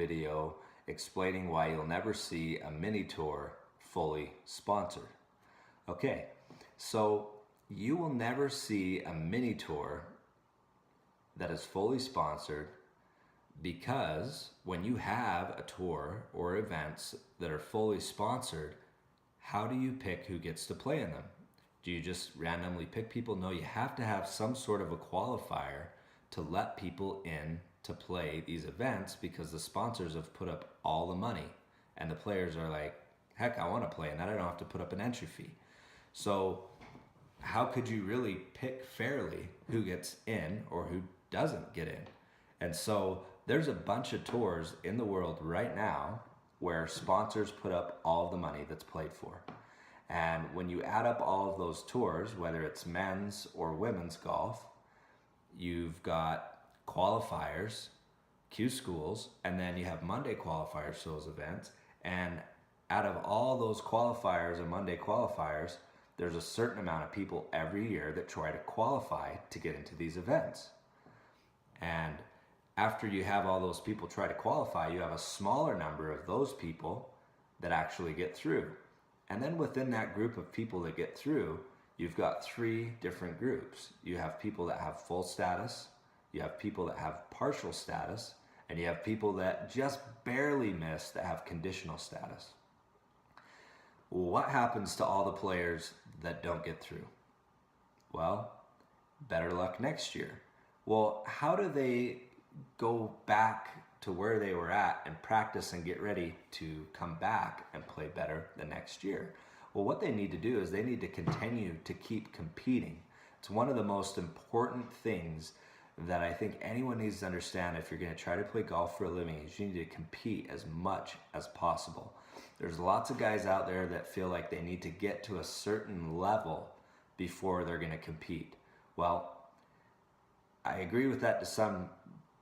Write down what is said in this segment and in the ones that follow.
video explaining why you'll never see a mini tour fully sponsored. Okay, so you will never see a mini tour that is fully sponsored because when you have a tour or events that are fully sponsored, how do you pick who gets to play in them? Do you just randomly pick people? No, you have to have some sort of a qualifier to let people in to play these events because the sponsors have put up all the money and the players are like, heck, I want to play in that. I don't have to put up an entry fee. So how could you really pick fairly who gets in or who doesn't get in? And so there's a bunch of tours in the world right now where sponsors put up all of the money that's played for. And when you add up all of those tours, whether it's men's or women's golf, you've got qualifiers, Q schools, and then you have Monday qualifiers for those events. And out of all those qualifiers and Monday qualifiers, there's a certain amount of people every year that try to qualify to get into these events. And after you have all those people try to qualify, you have a smaller number of those people that actually get through. And then within that group of people that get through, you've got three different groups. You have people that have full status, you have people that have partial status, and you have people that just barely miss that have conditional status. What happens to all the players that don't get through? Well, better luck next year. Well, how do they go back to where they were at and practice and get ready to come back and play better the next year? Well, what they need to do is they need to continue to keep competing. It's one of the most important things that I think anyone needs to understand if you're going to try to play golf for a living is you need to compete as much as possible. There's lots of guys out there that feel like they need to get to a certain level before they're going to compete. Well, I agree with that to some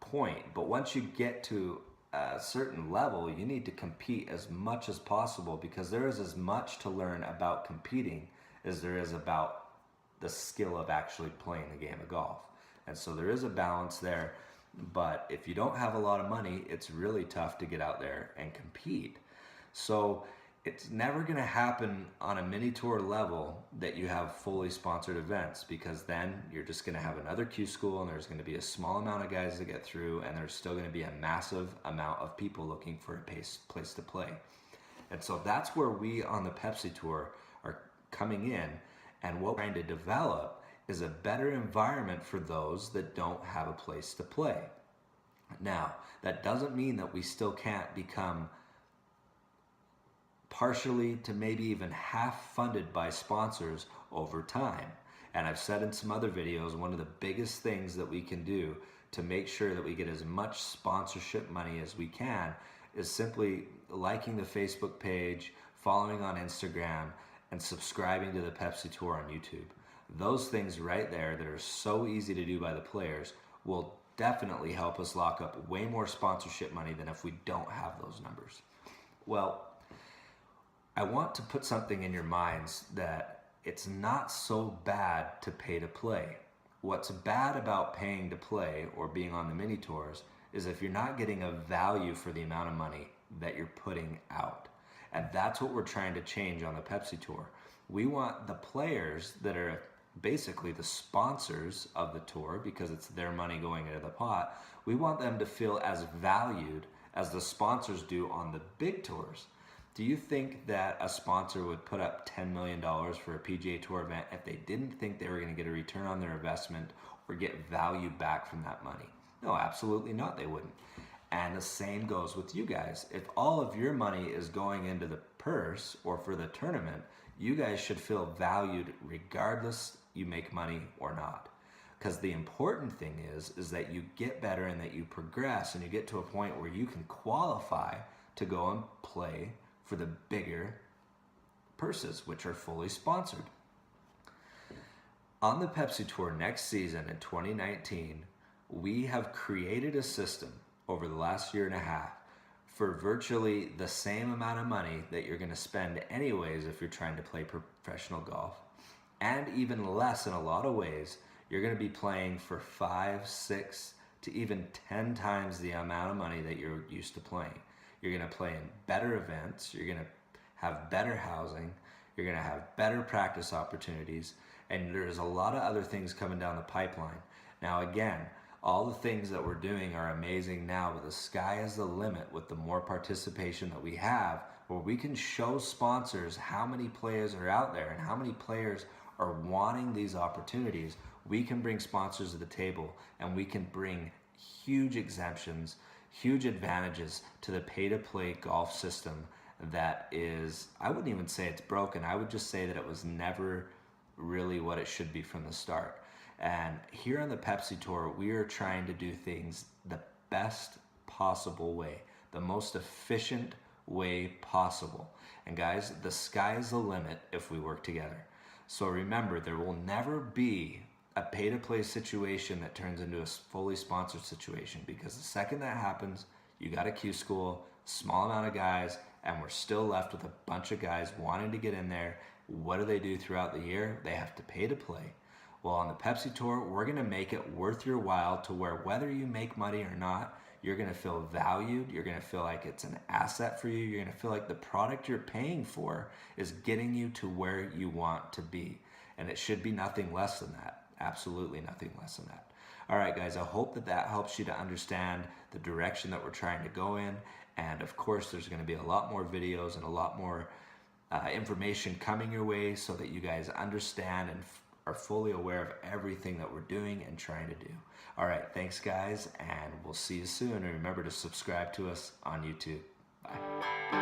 point, but once you get to a certain level, you need to compete as much as possible because there is as much to learn about competing as there is about the skill of actually playing the game of golf. And so there is a balance there, but if you don't have a lot of money, it's really tough to get out there and compete. So it's never going to happen on a mini tour level that you have fully sponsored events because then you're just going to have another Q school and there's going to be a small amount of guys to get through and there's still going to be a massive amount of people looking for a place to play. And so that's where we on the Pepsi Tour are coming in, and what we're trying to develop is a better environment for those that don't have a place to play. Now, that doesn't mean that we still can't become partially to maybe even half funded by sponsors over time. And I've said in some other videos, one of the biggest things that we can do to make sure that we get as much sponsorship money as we can is simply liking the Facebook page, following on Instagram, and subscribing to the Pepsi Tour on YouTube. Those things right there that are so easy to do by the players will definitely help us lock up way more sponsorship money than if we don't have those numbers. Well, I want to put something in your minds that it's not so bad to pay to play. What's bad about paying to play or being on the mini tours is if you're not getting a value for the amount of money that you're putting out. And that's what we're trying to change on the Pepsi Tour. We want the players that are basically the sponsors of the tour, because it's their money going into the pot, we want them to feel as valued as the sponsors do on the big tours. Do you think that a sponsor would put up $10 million for a PGA Tour event if they didn't think they were going to get a return on their investment or get value back from that money? No, absolutely not, they wouldn't. And the same goes with you guys. If all of your money is going into the purse or for the tournament, you guys should feel valued regardless you make money or not. Because the important thing is that you get better and that you progress and you get to a point where you can qualify to go and play for the bigger purses, which are fully sponsored. On the Pepsi Tour next season in 2019, we have created a system over the last year and a half for virtually the same amount of money that you're going to spend anyways if you're trying to play professional golf, and even less in a lot of ways. You're going to be playing for 5, 6, to even 10 times the amount of money that you're used to playing. You're going to play in better events. You're going to have better housing. You're going to have better practice opportunities. And there's a lot of other things coming down the pipeline. Now, again, all the things that we're doing are amazing now, but the sky is the limit with the more participation that we have, where we can show sponsors how many players are out there and how many players are wanting these opportunities. We can bring sponsors to the table, and we can bring huge exemptions, huge advantages to the pay-to-play golf system that is, I wouldn't even say it's broken. I would just say that it was never really what it should be from the start. And here on the Pepsi Tour, we are trying to do things the best possible way, the most efficient way possible. And guys, the sky is the limit if we work together. So remember, there will never be a pay-to-play situation that turns into a fully sponsored situation, because the second that happens, you got a Q school, small amount of guys, and we're still left with a bunch of guys wanting to get in there. What do they do throughout the year? They have to pay to play. Well, on the Pepsi Tour, we're going to make it worth your while to where whether you make money or not, you're going to feel valued. You're going to feel like it's an asset for you. You're going to feel like the product you're paying for is getting you to where you want to be. And it should be nothing less than that. Absolutely nothing less than that. All right, guys, I hope that that helps you to understand the direction that we're trying to go in. And of course, there's going to be a lot more videos and a lot more information coming your way so that you guys understand and are fully aware of everything that we're doing and trying to do. All right, thanks guys, and we'll see you soon. And remember to subscribe to us on YouTube. Bye.